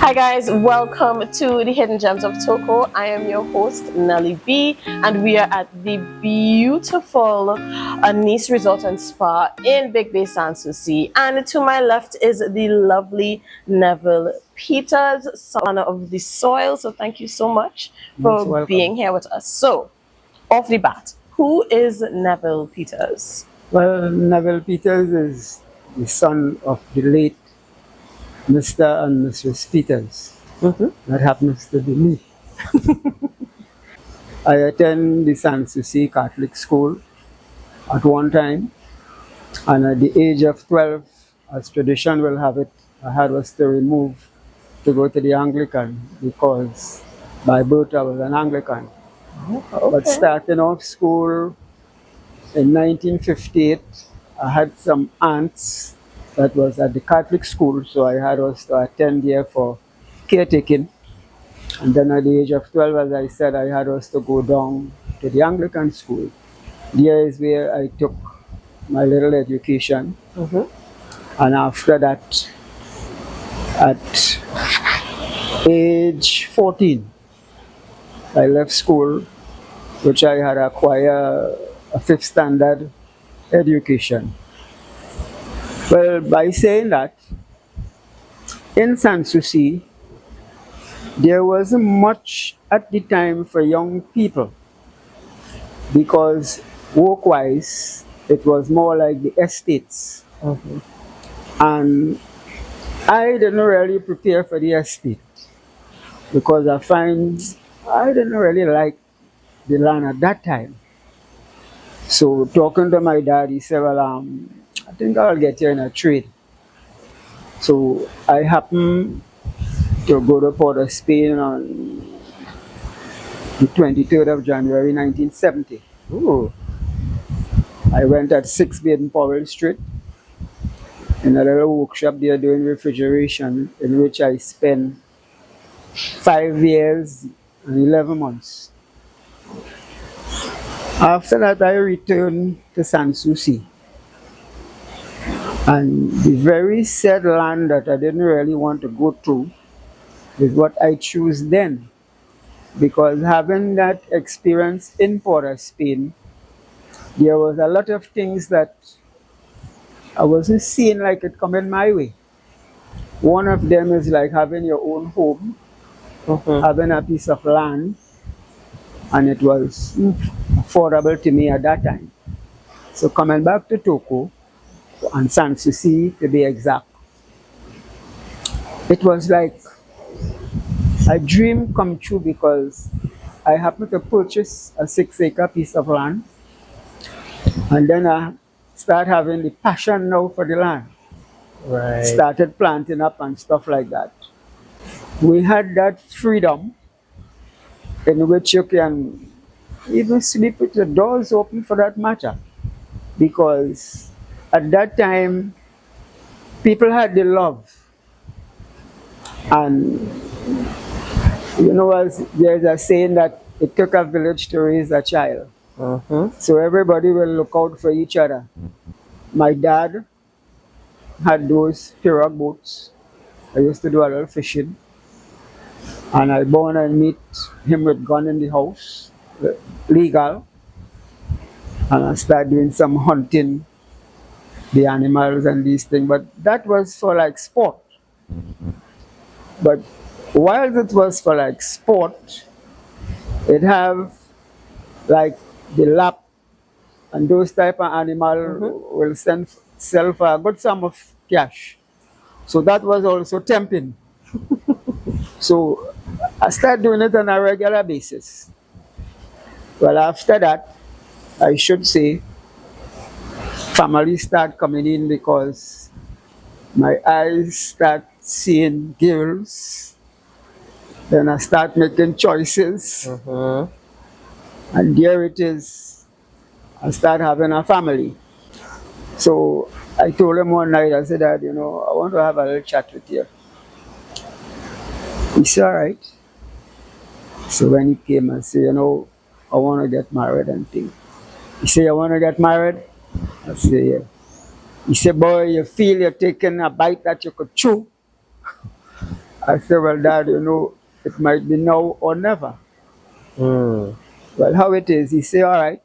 Hi guys, welcome to the Hidden Gems of Toco. I am your host Nelly B, and we are at the beautiful Anise Resort and Spa in Big Bay, San Souci. And to my left is the lovely Neville Peters, son of the soil. So thank you so much Most for welcome. being here with us. So, off the bat, who is Neville Peters? Well, Neville Peters is the son of the late Mr. and Mrs. Peters. That happens to be me. I attend the San Souci Catholic School at one time, and at the age of 12, as tradition will have it, I had us to remove to go to the Anglican because by birth I was an Anglican. But Okay. starting off school in 1958, I had some aunts that was at the Catholic school, so I had us to attend there for caretaking. And then at the age of 12, as I said, I had us to go down to the Anglican school. There is where I took my little education. And after that, at age 14, I left school, which I had acquired a fifth standard education. Well, by saying that, in San Souci, there wasn't much at the time for young people because work-wise, it was more like the estates. And I didn't really prepare for the estate because I find I didn't really like the land at that time. So talking to my dad, he said, well, I think I'll get you in a trade. So I happened to go to Port of Spain on the 23rd of January 1970. Ooh. I went at 6 Baden Powell Street in a little workshop there doing refrigeration, in which I spent 5 years and 11 months. After that, I returned to San Souci. And the very said land that I didn't really want to go to is what I chose then. Because having that experience in Port of Spain, there was a lot of things that I wasn't seeing like it coming my way. One of them is like having your own home, having a piece of land, and it was affordable to me at that time. So coming back to Toco, and San Souci to be exact, it was like a dream come true because I happened to purchase a 6-acre piece of land, and then I start having the passion now for the land. Right. Started planting up and stuff like that. We had that freedom in which you can even sleep with your doors open for that matter. Because at that time, people had the love. And you know, as there's a saying that it took a village to raise a child. So everybody will look out for each other. My dad had those pirogue boats. I used to do a little fishing. And I born and meet him with gun in the house, legal. And I started doing some hunting, the animals and these things. But that was for like sport. But while it was for like sport, it have like the lap and those type of animal will sell for a good sum of cash. So that was also tempting. So I started doing it on a regular basis. Well, after that, I should say, family start coming in because my eyes start seeing girls. Then I start making choices. And there it is. I start having a family. So I told him one night, I said, Dad, I want to have a little chat with you. He said, all right. So when he came and said, I want to get married and things. He said, you want to get married? I said, yeah. He said, boy, you feel you're taking a bite that you could chew. I said, well, Dad, you know, it might be now or never. Mm. Well, how it is? He said, all right.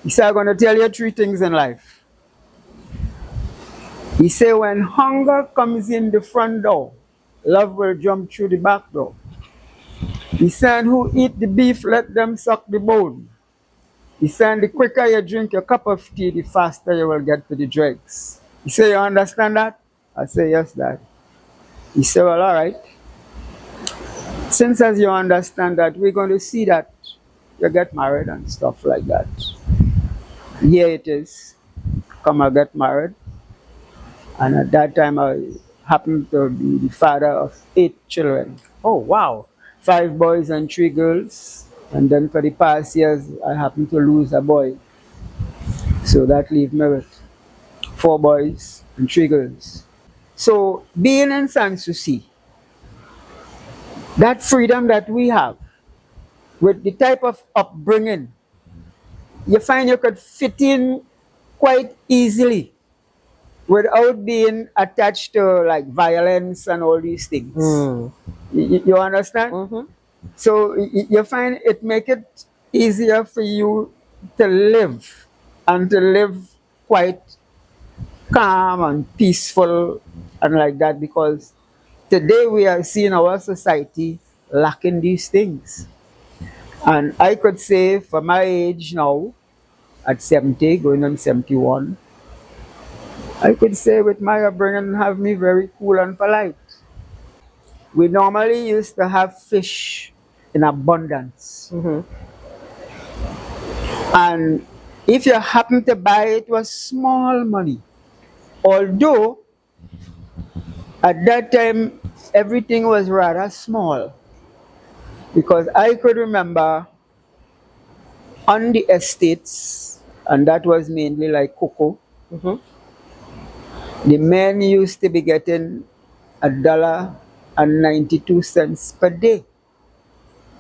He said, I'm going to tell you three things in life. He said, when hunger comes in the front door, love will jump through the back door. He said, who eat the beef, let them suck the bone. He said, the quicker you drink your cup of tea, the faster you will get to the dregs. He said, you understand that? I said, yes, Dad. He said, well, all right. Since as you understand that, we're going to see that you get married and stuff like that. Here it is. Come and get married. And at that time, I happened to be the father of 8 children. Oh, wow. 5 boys and 3 girls. And then for the past years, I happened to lose a boy. So that leaves me with 4 boys and 3 girls. So being in San Souci, that freedom that we have, with the type of upbringing, you find you could fit in quite easily without being attached to like violence and all these things. Mm. You understand? Mm-hmm. So you find it make it easier for you to live and to live quite calm and peaceful and like that, because today we are seeing our society lacking these things. And I could say for my age now, at 70, going on 71, I could say with my upbringing have me very cool and polite. We normally used to have fish in abundance. Mm-hmm. And if you happen to buy it, was small money. Although at that time everything was rather small. Because I could remember on the estates, and that was mainly like cocoa, Mm-hmm. the men used to be getting $1.92 per day,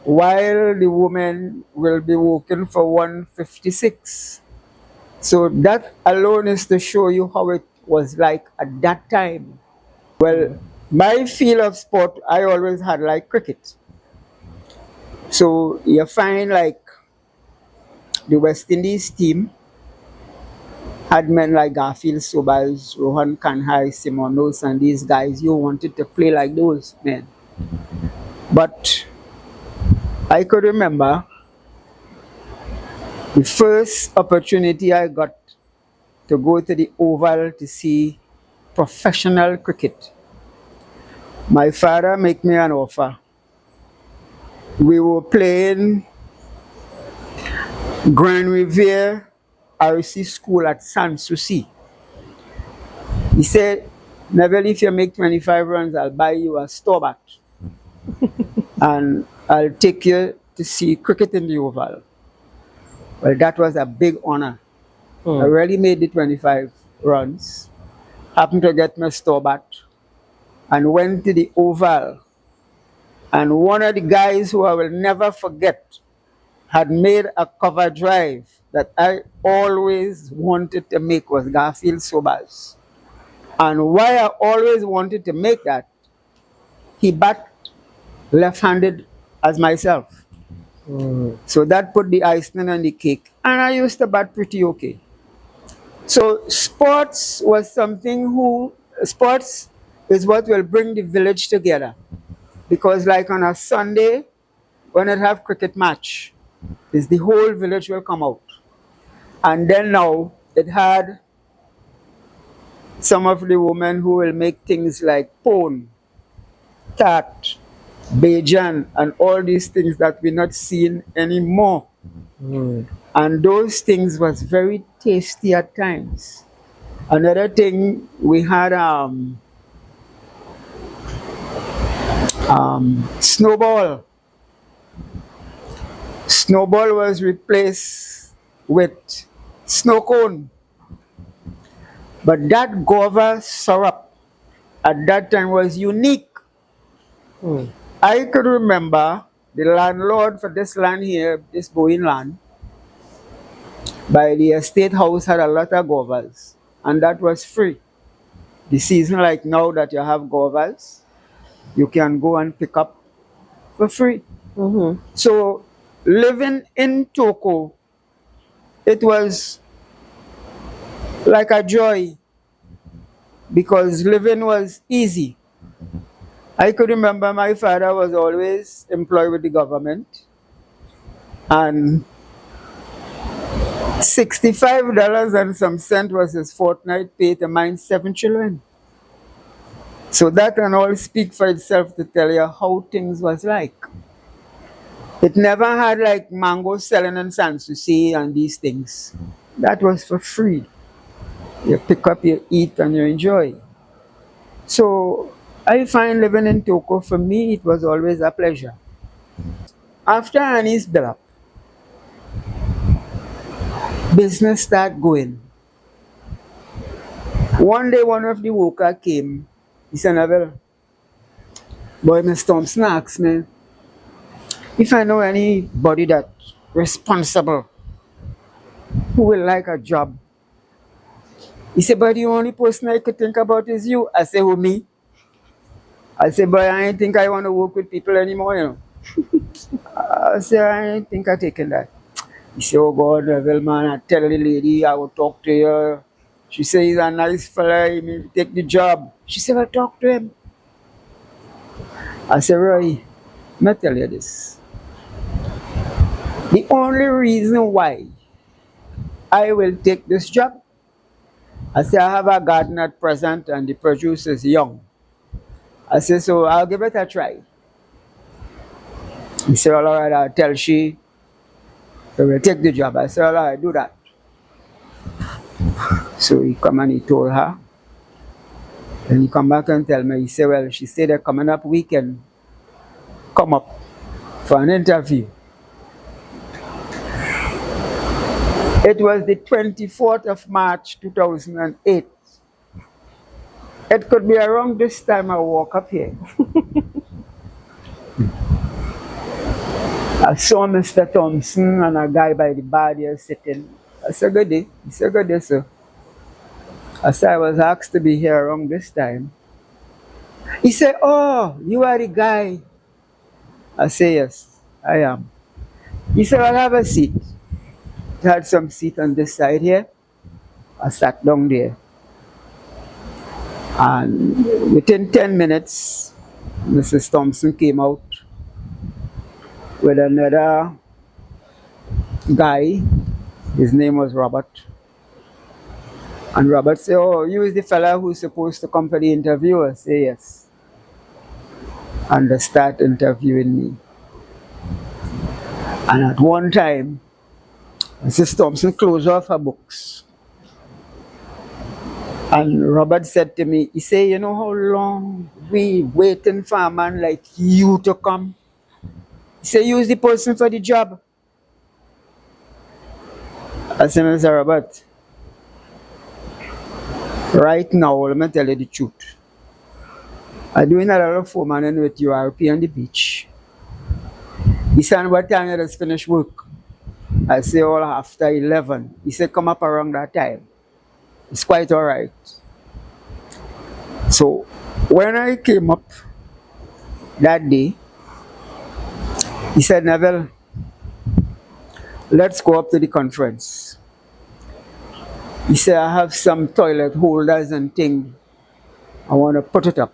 while the women will be working for 156. So that alone is to show you how it was like at that time. Well, my field of sport, I always had like cricket. So you find like the West Indies team had men like Garfield Sobers, Rohan Kanhai, Simonos, and these guys. You wanted to play like those men. But I could remember the first opportunity I got to go to the Oval to see professional cricket. My father made me an offer. We were playing Grand Riviere RC School at San Souci. He said, Neville, if you make 25 runs, I'll buy you a store bat. And I'll take you to see cricket in the Oval. Well, that was a big honor. I really made the 25 runs, happened to get my store bat, and went to the Oval. And one of the guys who I will never forget had made a cover drive that I always wanted to make was Garfield Sobers. And why I always wanted to make that, he bat left-handed as myself. So that put the icing on the cake. And I used to bat pretty okay. So sports is what will bring the village together. Because like on a Sunday, when it have cricket match, is the whole village will come out. And then now it had some of the women who will make things like pone, tat, Bajan, and all these things that we're not seeing anymore. And those things was very tasty at times. Another thing, we had snowball. Snowball was replaced with snow cone. But that guava syrup at that time was unique. I could remember the landlord for this land here, this Boeing land, by the estate house had a lot of guavas, and that was free. The season like now that you have guavas, you can go and pick up for free. Mm-hmm. So living in Toco, it was like a joy because living was easy. I could remember my father was always employed with the government, and $65 and some cent was his fortnight pay to mind 7 children. So that can all speak for itself to tell you how things was like. It never had like mango selling in San Souci and these things. That was for free. You pick up, you eat, and you enjoy. So I find living in Toco, for me, it was always a pleasure. After Anise built up, business started going. One day, one of the worker came. He said, Neville, boy, Mr. Thompson asked me if I know anybody that responsible who will like a job. He said, but the only person I could think about is you. I said, who, me? I said, but I ain't think I want to work with people anymore, you know. I said, I ain't think I taking that. He said, oh God, Neville, man, I tell the lady I will talk to you. She said, he's a nice fella, he may take the job. She said, well, talk to him. I said, Roy, let me tell you this. The only reason why I will take this job, I said, I have a garden at present and the produce is young. I said, so I'll give it a try. He said, all right, I'll tell she, I will take the job. I said, all right, do that. So he come and he told her. And he come back and tell me, he said, well, she said they're coming up weekend, come up for an interview. It was the 24th of March 2008. It could be around this time I walk up here. I saw Mr. Thompson and a guy by the bar there sitting. I said, good day. He said, good day, sir. I said, I was asked to be here around this time. He said, oh, you are the guy. I said, yes, I am. He said, I'll have a seat. He had some seat on this side here. I sat down there. And within 10 minutes, Mrs. Thompson came out with another guy. His name was Robert. And Robert said, oh, you is the fella who's supposed to come for the interview? I say, yes. And they start interviewing me. And at one time, Mrs. Thompson closed off her books. And Robert said to me, he said, you know how long we waiting for a man like you to come? He said, you is the person for the job. I said, Mr. Robert, right now, let me tell you the truth. I'm doing a lot of foreman with URP on the beach. He said, what time you just finish work? I say, all after 11. He said, come up around that time. It's quite all right. So when I came up that day, he said, Neville, let's go up to the conference. He said, I have some toilet holders and thing. I want to put it up.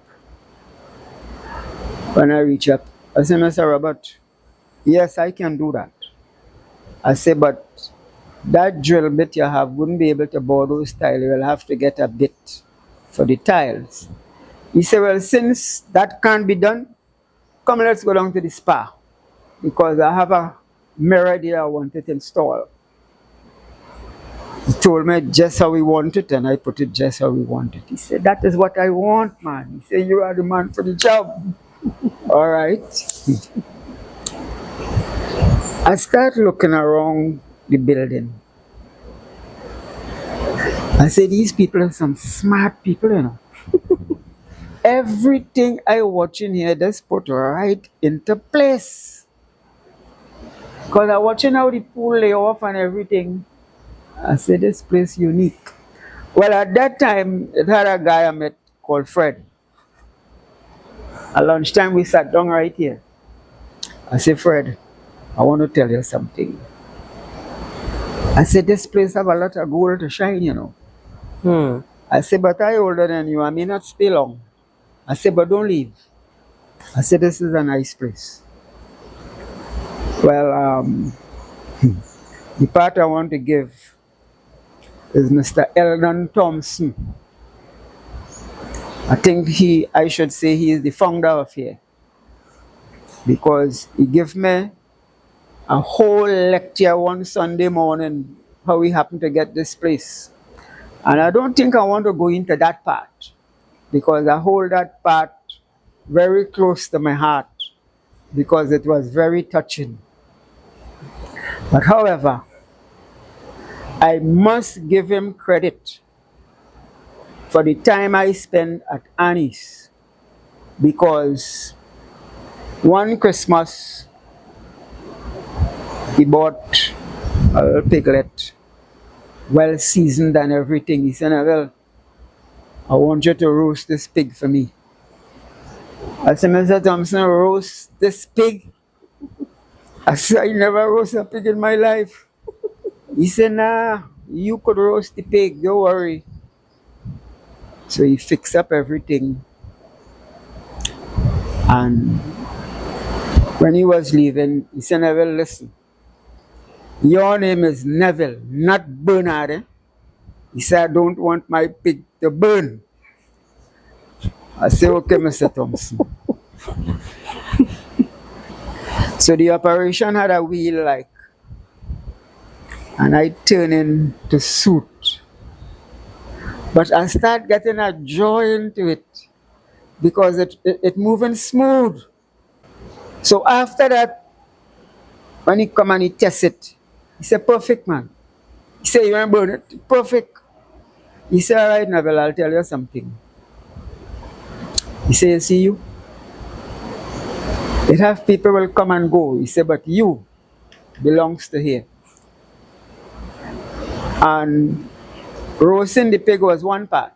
When I reach up, I said, Mr. Robert, yes, I can do that. I said, but that drill bit you have wouldn't be able to bore those tiles. You will have to get a bit for the tiles. He said, well, since that can't be done, come let's go down to the spa. Because I have a mirror there I want it installed. He told me just how we want it, and I put it just how we want it. He said, that is what I want, man. He said, you are the man for the job. All right. I start looking around the building. I said, these people are some smart people, you know. Everything I watch in here, that's put right into place. Because I'm watching how the pool lay off and everything. I said, this place unique. Well, at that time, it had a guy I met called Fred. At lunchtime, we sat down right here. I said, Fred, I want to tell you something. I said, this place have a lot of gold to shine, you know. I said, but I older than you. I may not stay long. I said, but don't leave. I said, this is a nice place. Well, the part I want to give is Mr. Eldon Thompson. I think I should say he is the founder of here, because he gave me a whole lecture one Sunday morning how we happened to get this place. And I don't think I want to go into that part, because I hold that part very close to my heart, because it was very touching. But however, I must give him credit for the time I spent at Anise, because one Christmas he bought a little piglet, well seasoned and everything. He said, Neville, I want you to roast this pig for me. I said, Mr. Thompson, roast this pig? I said, I never roast a pig in my life. He said, nah, you could roast the pig, don't worry. So he fixed up everything. And when he was leaving, he said, Neville, listen, your name is Neville, not Bernard. Eh? He said, I don't want my pig to burn. I said, okay, Mr. Thompson. So the operation had a wheel like, and I turned into suit. But I started getting a joy into it, because it moving smooth. So after that, when he come and he test it, he said, perfect, man. He said, you want to burn it? Perfect. He said, all right, Neville, I'll tell you something. He said, you see you? It have people will come and go. He said, but you belongs to here. And roasting the pig was one part.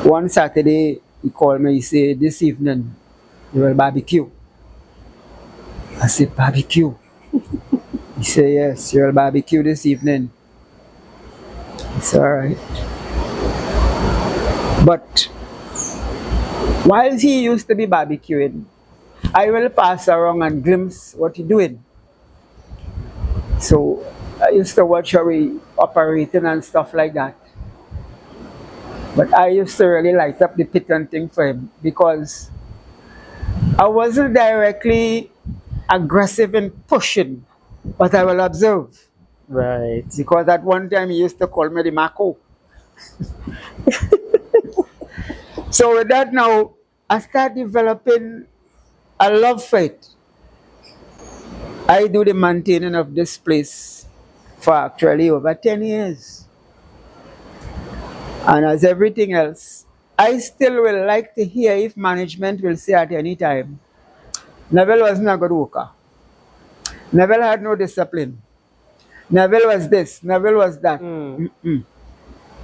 One Saturday, he called me, he said, this evening, we will barbecue. I said, barbecue? He said, yes, you will barbecue this evening. It's all right. But while he used to be barbecuing, I will pass around and glimpse what he's doing. So I used to watch how he operating and stuff like that. But I used to really light up the pit and thing for him, because I wasn't directly aggressive in pushing, but I will observe. Right. Because at one time he used to call me the Mako. So with that now, I start developing a love for it. I do the maintaining of this place for actually over 10 years. And as everything else, I still will like to hear if management will say at any time, Neville wasn't a good worker. Neville had no discipline. Neville was this, Neville was that.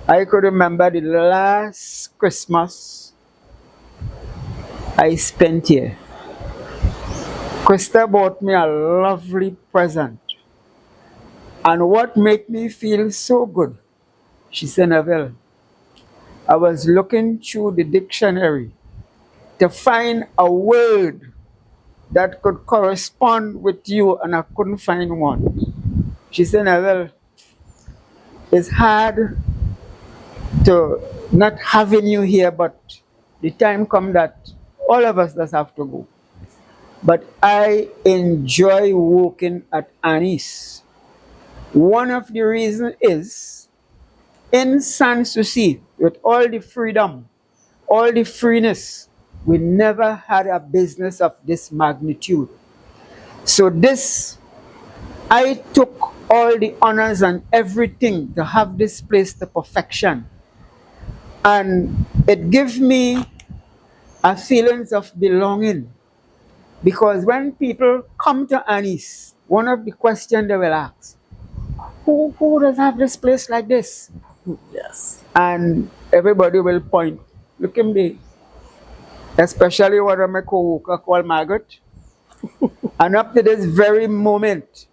I could remember the last Christmas I spent here. Krista bought me a lovely present. And what made me feel so good, she said, Neville, I was looking through the dictionary to find a word that could correspond with you, and I couldn't find one. She said, Neville, it's hard to not having you here, but the time comes that all of us just have to go. But I enjoy working at Anise. One of the reasons is, in San Souci, with all the freedom, all the freeness, we never had a business of this magnitude. So this, I took all the honors and everything to have this place to perfection. And it gives me a feeling of belonging. Because when people come to Anise, one of the questions they will ask, who does have this place like this? Yes. And everybody will point, look at me. especially one of my co-worker called Margaret. And up to this very moment,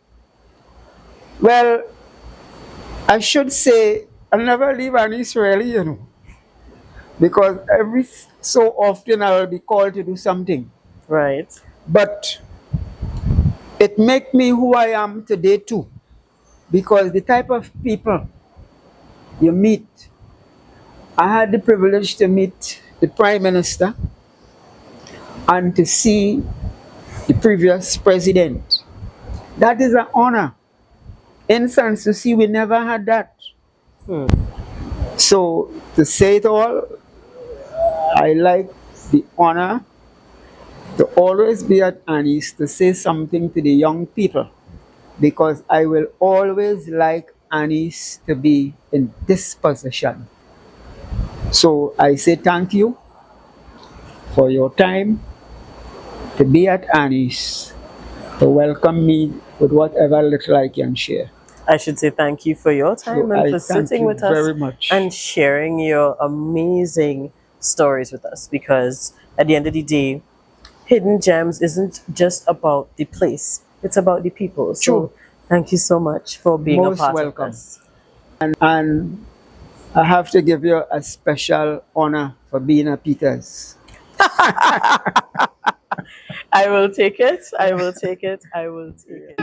well, I should say I never leave Anise really, you know, because every so often I will be called to do something. Right. But it make me who I am today too, because the type of people you meet. I had the privilege to meet the Prime Minister and to see the previous president. That is an honor. In San Souci, we never had that. So to say it all, I like the honor to always be at Anise to say something to the young people, because I will always like Anise to be in this position. So I say thank you for your time to be at Anise, to welcome me with whatever little I can share. I should say thank you for your time So and I for thank sitting you with us very much. and sharing your amazing stories with us, because at the end of the day, Hidden Gems isn't just about the place, it's about the people. So True. thank you so much for being Most a part welcome. of this. And I have to give you a special honor for being a Peters. I will take it. I will take it. I will take it.